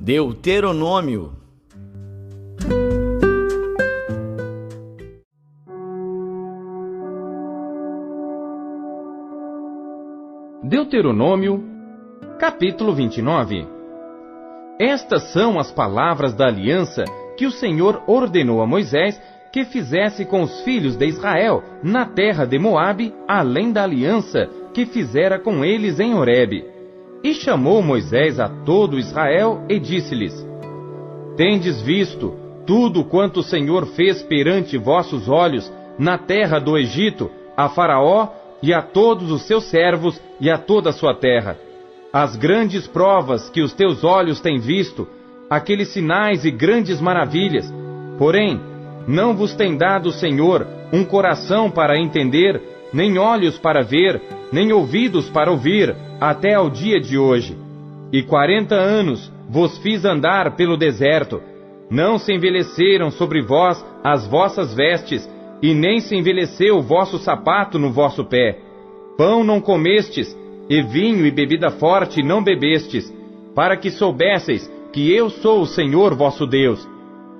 Deuteronômio. Deuteronômio, capítulo 29. Estas são as palavras da aliança que o Senhor ordenou a Moisés que fizesse com os filhos de Israel na terra de Moabe, além da aliança que fizera com eles em Horebe. E chamou Moisés a todo Israel e disse-lhes: Tendes visto tudo quanto o Senhor fez perante vossos olhos na terra do Egito, a Faraó e a todos os seus servos e a toda a sua terra. As grandes provas que os teus olhos têm visto, aqueles sinais e grandes maravilhas. Porém, não vos tem dado o Senhor um coração para entender, nem olhos para ver, nem ouvidos para ouvir, até ao dia de hoje. E 40 anos vos fiz andar pelo deserto. Não se envelheceram sobre vós as vossas vestes, e nem se envelheceu o vosso sapato no vosso pé. Pão não comestes, e vinho e bebida forte não bebestes, para que soubesseis que eu sou o Senhor vosso Deus.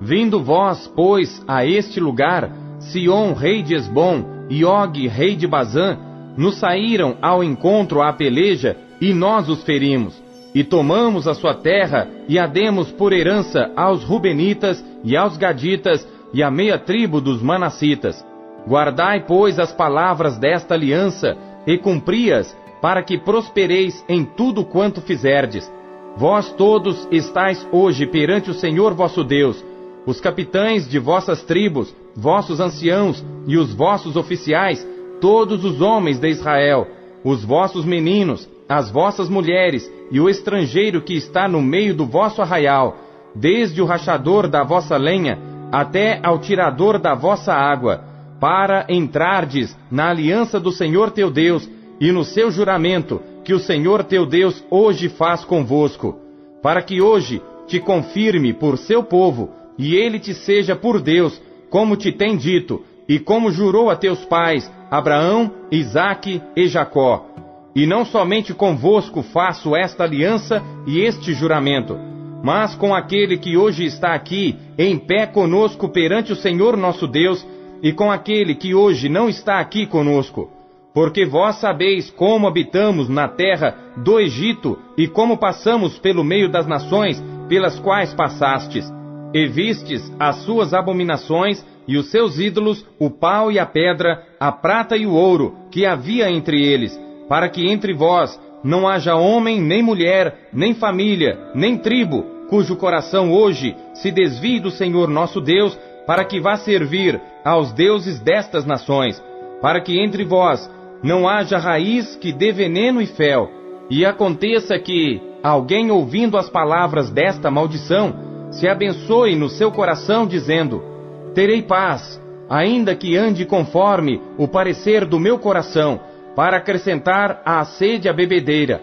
Vindo vós, pois, a este lugar, Sion, rei de Esbom, e Og, rei de Bazã, nos saíram ao encontro à peleja, e nós os ferimos. E tomamos a sua terra, e a demos por herança aos Rubenitas, e aos Gaditas, e à meia tribo dos Manassitas. Guardai, pois, as palavras desta aliança, e cumpri-as, para que prospereis em tudo quanto fizerdes. Vós todos estáis hoje perante o Senhor vosso Deus, os capitães de vossas tribos, vossos anciãos e os vossos oficiais, todos os homens de Israel, os vossos meninos, as vossas mulheres e o estrangeiro que está no meio do vosso arraial, desde o rachador da vossa lenha até ao tirador da vossa água, para entrardes na aliança do Senhor teu Deus e no seu juramento que o Senhor teu Deus hoje faz convosco, para que hoje te confirme por seu povo e ele te seja por Deus, como te tem dito, e como jurou a teus pais, Abraão, Isaque e Jacó. E não somente convosco faço esta aliança e este juramento, mas com aquele que hoje está aqui, em pé conosco perante o Senhor nosso Deus, e com aquele que hoje não está aqui conosco. Porque vós sabeis como habitamos na terra do Egito, e como passamos pelo meio das nações pelas quais passastes. E vistes as suas abominações, e os seus ídolos, o pau e a pedra, a prata e o ouro, que havia entre eles, para que entre vós não haja homem, nem mulher, nem família, nem tribo, cujo coração hoje se desvie do Senhor nosso Deus, para que vá servir aos deuses destas nações, para que entre vós não haja raiz que dê veneno e fel, e aconteça que alguém ouvindo as palavras desta maldição, se abençoe no seu coração, dizendo: terei paz, ainda que ande conforme o parecer do meu coração, para acrescentar à sede a bebedeira.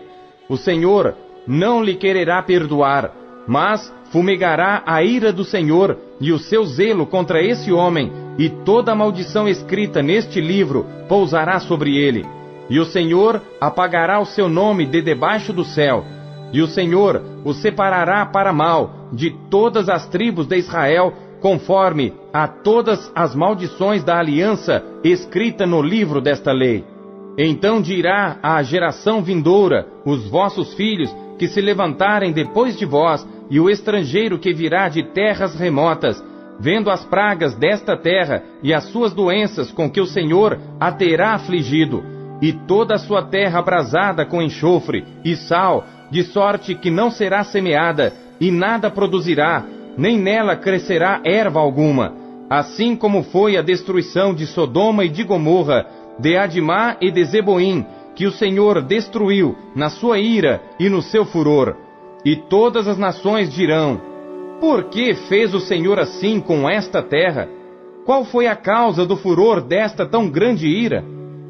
O Senhor não lhe quererá perdoar, mas fumegará a ira do Senhor e o seu zelo contra esse homem, e toda a maldição escrita neste livro pousará sobre ele. E o Senhor apagará o seu nome de debaixo do céu, e o Senhor o separará para mal de todas as tribos de Israel, conforme a todas as maldições da aliança escrita no livro desta lei. Então dirá à geração vindoura, os vossos filhos que se levantarem depois de vós, e o estrangeiro que virá de terras remotas, vendo as pragas desta terra e as suas doenças com que o Senhor a terá afligido, e toda a sua terra abrasada com enxofre e sal, de sorte que não será semeada, e nada produzirá, nem nela crescerá erva alguma, assim como foi a destruição de Sodoma e de Gomorra, de Adimá e de Zeboim, que o Senhor destruiu na sua ira e no seu furor. E todas as nações dirão: por que fez o Senhor assim com esta terra? Qual foi a causa do furor desta tão grande ira?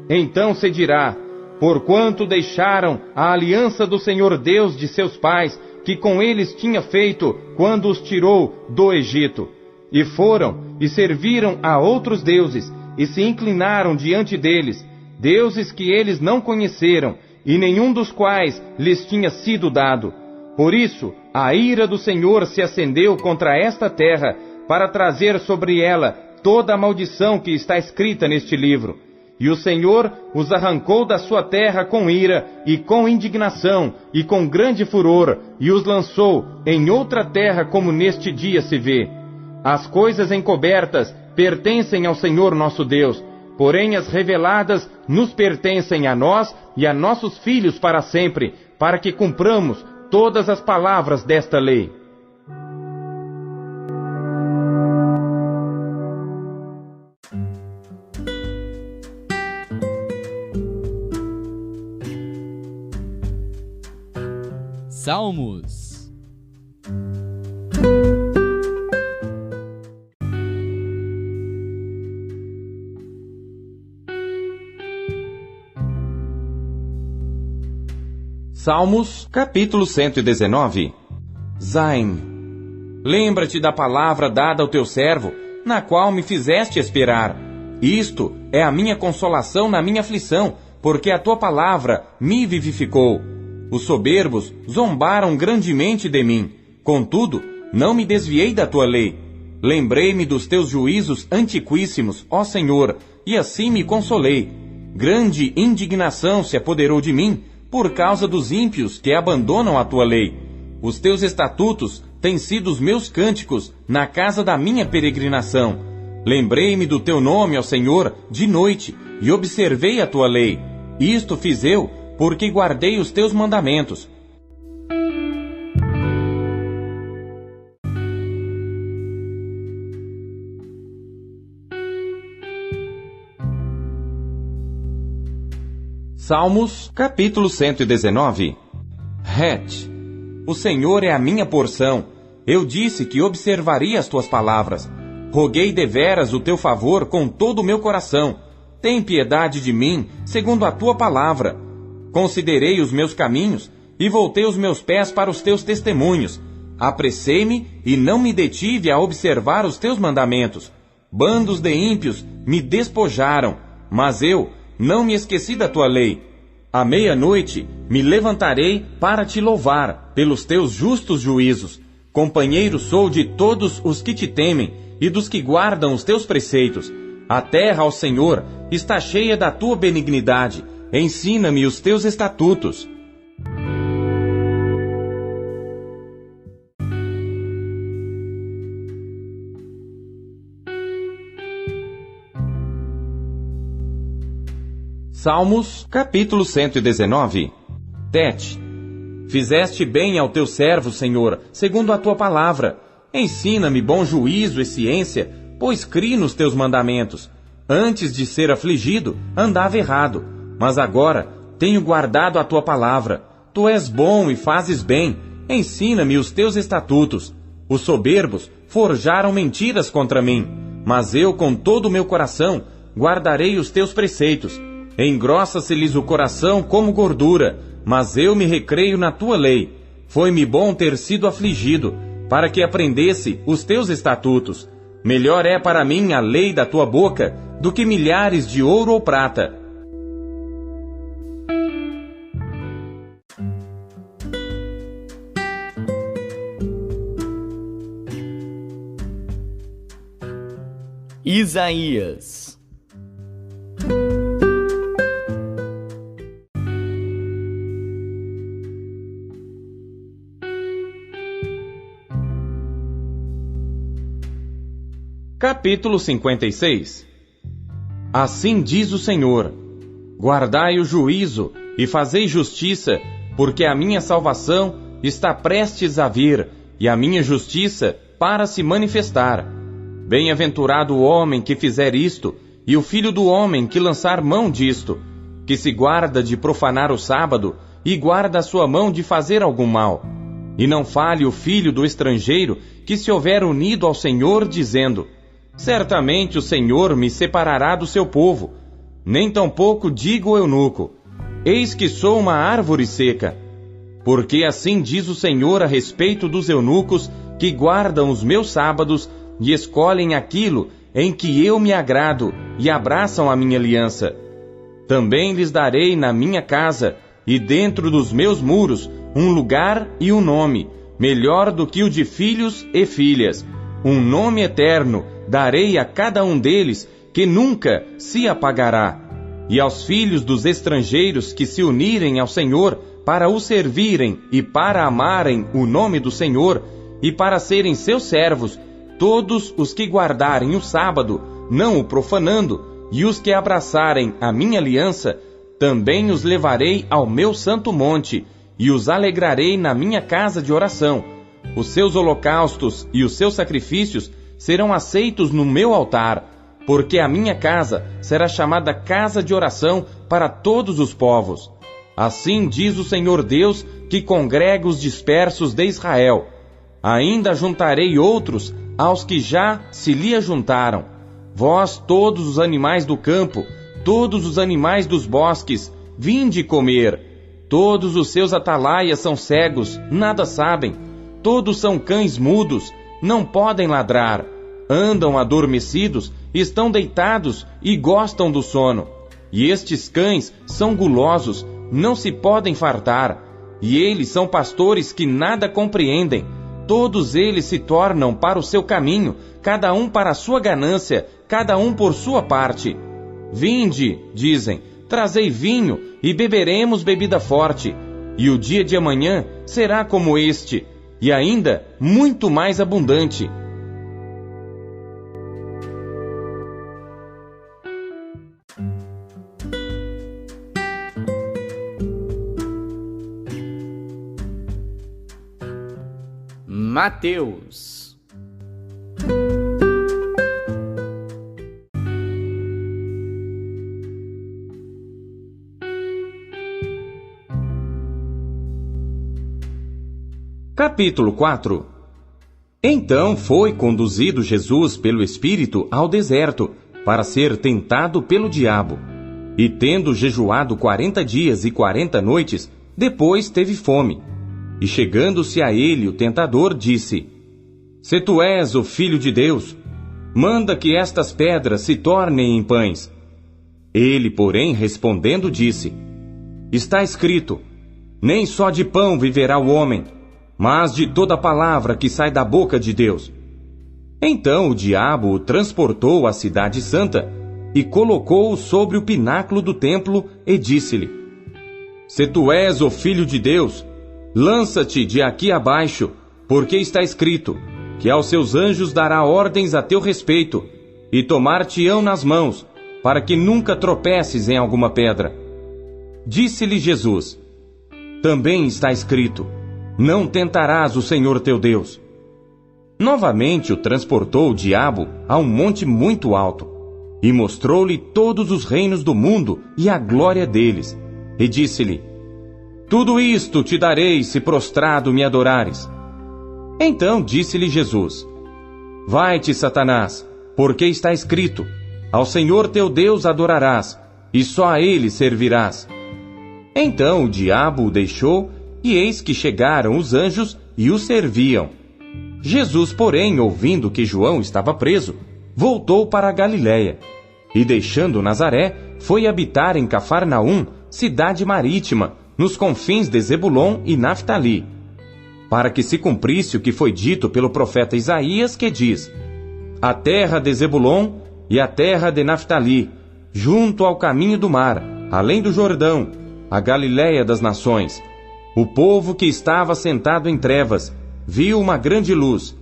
Então se dirá: porquanto deixaram a aliança do Senhor Deus de seus pais, que com eles tinha feito quando os tirou do Egito. E foram e serviram a outros deuses, e se inclinaram diante deles, deuses que eles não conheceram, e nenhum dos quais lhes tinha sido dado. Por isso, A ira do Senhor se acendeu contra esta terra, para trazer sobre ela toda a maldição que está escrita neste livro. E o Senhor os arrancou da sua terra com ira, e com indignação, e com grande furor, e os lançou em outra terra, como neste dia se vê. As coisas encobertas pertencem ao Senhor nosso Deus, porém as reveladas nos pertencem a nós e a nossos filhos para sempre, para que cumpramos todas as palavras desta lei. Salmos. Salmos, capítulo 119. Zain. Lembra-te da palavra dada ao teu servo, na qual me fizeste esperar. Isto é a minha consolação na minha aflição, porque a tua palavra me vivificou. Os soberbos zombaram grandemente de mim, contudo, não me desviei da tua lei. Lembrei-me dos teus juízos antiquíssimos, ó Senhor, e assim me consolei. Grande indignação se apoderou de mim, por causa dos ímpios que abandonam a tua lei. Os teus estatutos têm sido os meus cânticos na casa da minha peregrinação. Lembrei-me do teu nome, ó Senhor, de noite, e observei a tua lei. Isto fiz eu, porque guardei os teus mandamentos. Salmos, capítulo 119. Het. O Senhor é a minha porção. Eu disse que observaria as tuas palavras. Roguei deveras o teu favor com todo o meu coração. Tem piedade de mim, segundo a tua palavra. Considerei os meus caminhos e voltei os meus pés para os teus testemunhos. Apressei-me e não me detive a observar os teus mandamentos. Bandos de ímpios me despojaram, mas eu não me esqueci da tua lei. À meia-noite me levantarei para te louvar pelos teus justos juízos. Companheiro sou de todos os que te temem e dos que guardam os teus preceitos. A terra, ó Senhor, está cheia da tua benignidade. Ensina-me os teus estatutos. Salmos, capítulo 119. Tet. Fizeste bem ao teu servo, Senhor, segundo a tua palavra. Ensina-me bom juízo e ciência, pois crie nos teus mandamentos. Antes de ser afligido, andava errado, mas agora tenho guardado a tua palavra. Tu és bom e fazes bem, ensina-me os teus estatutos. Os soberbos forjaram mentiras contra mim, mas eu, com todo o meu coração, guardarei os teus preceitos. Engrossa-se-lhes o coração como gordura, mas eu me recreio na tua lei. Foi-me bom ter sido afligido, para que aprendesse os teus estatutos. Melhor é para mim a lei da tua boca, do que milhares de ouro ou prata. Isaías. Capítulo 56. Assim diz o Senhor: guardai o juízo e fazei justiça, porque a minha salvação está prestes a vir, e a minha justiça para se manifestar. Bem-aventurado o homem que fizer isto, e o filho do homem que lançar mão disto, que se guarda de profanar o sábado, e guarda a sua mão de fazer algum mal. E não fale o filho do estrangeiro, que se houver unido ao Senhor, dizendo: certamente o Senhor me separará do seu povo. Nem tampouco diga o eunuco: eis que sou uma árvore seca. Porque assim diz o Senhor a respeito dos eunucos que guardam os meus sábados e escolhem aquilo em que eu me agrado e abraçam a minha aliança. Também lhes darei na minha casa e dentro dos meus muros um lugar e um nome, melhor do que o de filhos e filhas. Um nome eterno darei a cada um deles, que nunca se apagará. E aos filhos dos estrangeiros que se unirem ao Senhor, para o servirem e para amarem o nome do Senhor, e para serem seus servos, todos os que guardarem o sábado, não o profanando, e os que abraçarem a minha aliança, também os levarei ao meu santo monte, e os alegrarei na minha casa de oração. Os seus holocaustos e os seus sacrifícios serão aceitos no meu altar, porque a minha casa será chamada casa de oração para todos os povos. Assim diz o Senhor Deus, que congrega os dispersos de Israel. Ainda juntarei outros aos que já se lhe ajuntaram. Vós, todos os animais do campo, todos os animais dos bosques, vinde comer. Todos os seus atalaias são cegos, nada sabem. Todos são cães mudos, não podem ladrar. Andam adormecidos, estão deitados e gostam do sono. E estes cães são gulosos, não se podem fartar. E eles são pastores que nada compreendem. Todos eles se tornam para o seu caminho, cada um para a sua ganância, cada um por sua parte. Vinde, dizem, trazei vinho e beberemos bebida forte. E o dia de amanhã será como este, e ainda muito mais abundante. Mateus. Capítulo 4. Então foi conduzido Jesus pelo Espírito ao deserto, para ser tentado pelo diabo. E tendo jejuado 40 dias e 40 noites, depois teve fome. E chegando-se a ele o tentador, disse: Se tu és o Filho de Deus, manda que estas pedras se tornem em pães. Ele, porém, respondendo, disse: Está escrito: Nem só de pão viverá o homem, mas de toda palavra que sai da boca de Deus. Então o diabo o transportou à cidade santa e colocou-o sobre o pináculo do templo e disse-lhe: Se tu és o Filho de Deus, lança-te de aqui abaixo, porque está escrito, que aos seus anjos dará ordens a teu respeito, e tomar-te-ão nas mãos, para que nunca tropeces em alguma pedra. Disse-lhe Jesus: Também está escrito, não tentarás o Senhor teu Deus. Novamente o transportou o diabo a um monte muito alto, e mostrou-lhe todos os reinos do mundo e a glória deles, e disse-lhe: Tudo isto te darei se prostrado me adorares. Então disse-lhe Jesus: Vai-te, Satanás, porque está escrito: Ao Senhor teu Deus adorarás, e só a ele servirás. Então o diabo o deixou, e eis que chegaram os anjos e o serviam. Jesus, porém, ouvindo que João estava preso, voltou para a Galiléia, e deixando Nazaré, foi habitar em Cafarnaum, cidade marítima, nos confins de Zebulon e Naftali, para que se cumprisse o que foi dito pelo profeta Isaías, que diz: A terra de Zebulon e a terra de Naftali, junto ao caminho do mar, além do Jordão, a Galiléia das nações. O povo que estava sentado em trevas viu uma grande luz,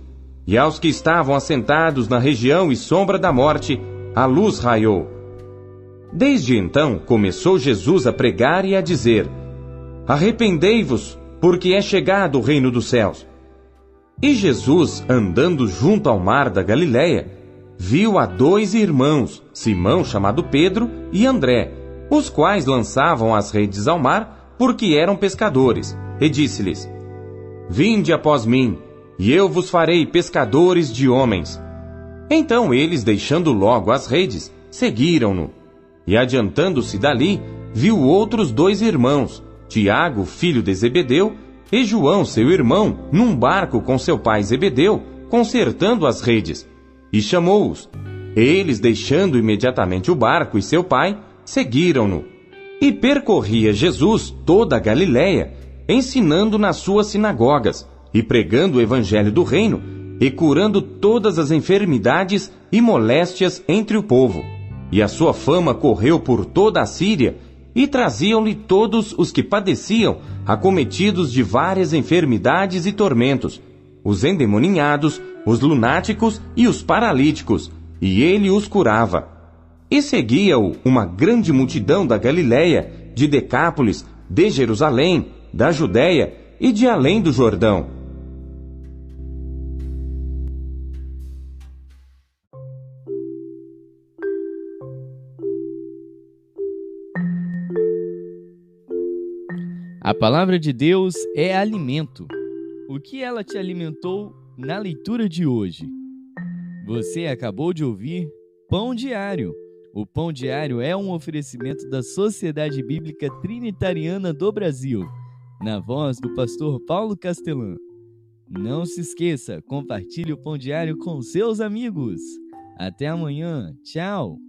e aos que estavam assentados na região e sombra da morte, a luz raiou. Desde então começou Jesus a pregar e a dizer: Arrependei-vos, porque é chegado o reino dos céus. E Jesus, andando junto ao mar da Galiléia, viu a 2 irmãos, Simão chamado Pedro e André, os quais lançavam as redes ao mar, porque eram pescadores, e disse-lhes: Vinde após mim, e eu vos farei pescadores de homens. Então eles, deixando logo as redes, seguiram-no. E adiantando-se dali, viu outros 2 irmãos, Tiago, filho de Zebedeu, e João, seu irmão, num barco com seu pai Zebedeu, consertando as redes, e chamou-os. Eles, deixando imediatamente o barco e seu pai, seguiram-no. E percorria Jesus toda a Galiléia, ensinando nas suas sinagogas, e pregando o evangelho do reino, e curando todas as enfermidades e moléstias entre o povo. E a sua fama correu por toda a Síria, e traziam-lhe todos os que padeciam, acometidos de várias enfermidades e tormentos, os endemoninhados, os lunáticos e os paralíticos, e ele os curava. E seguia-o uma grande multidão da Galiléia, de Decápolis, de Jerusalém, da Judéia e de além do Jordão. A palavra de Deus é alimento. O que ela te alimentou na leitura de hoje? Você acabou de ouvir Pão Diário. O Pão Diário é um oferecimento da Sociedade Bíblica Trinitariana do Brasil, na voz do pastor Paulo Castelã. Não se esqueça, compartilhe o Pão Diário com seus amigos. Até amanhã. Tchau!